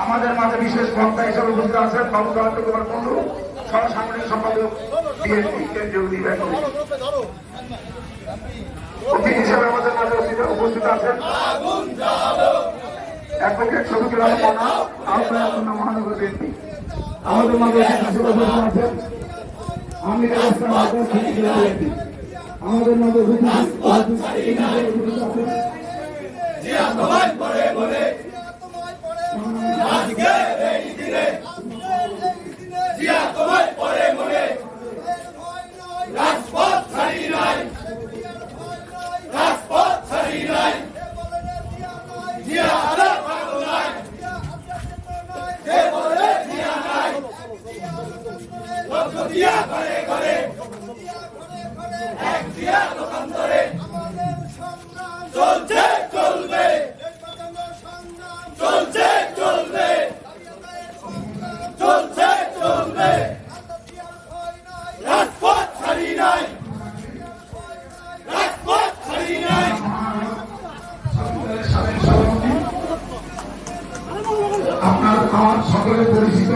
আমাদের মাঝে বিশেষ বক্তা হিসেবে উপস্থিত আছেন বাবু দত্ত কুমার কুন্ডু, সহ সাংগঠনিক সম্পাদক বিএনপি কেন্দ্রীয় নির্বাহী কমিটি। অতিথি হিসেবে আমাদের মাঝে উপস্থিত আছেন অ্যাডভোকেট শফিকুল আলম মনা, আহ্বায়ক মহানগর বিএনপি। আমাদের মাঝে উপস্থিত আছেন আমির বিএনপি। আমাদের মাঝে উপস্থিত আছেন আপনার আমার সকলে পরিচিত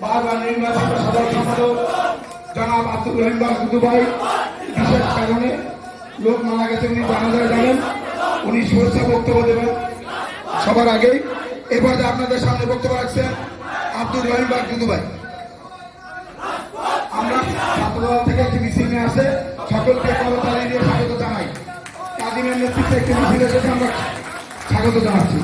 বারবার নির্বাচিত সাধারণ সম্পাদক জনাব আব্দুল রহিম দুদু ভাই, বিশেষ কারণে লোক মারা গেছে, উনি জানাজায় যাবেন, উনি শুভেচ্ছা বক্তব্য দেবেন সবার আগে। এবার আপনাদের সামনে বক্তব্য রাখছেন আব্দুল রহিম দুদু ভাই। আমরা ছাত্রদল থেকে একটি মিছিল নিয়ে আসে, সকলকে করতালি দিয়ে স্বাগত জানাই। কাদিমের নেতৃত্বে একটি মিছিল এসেছে, আমরা স্বাগত জানাচ্ছি।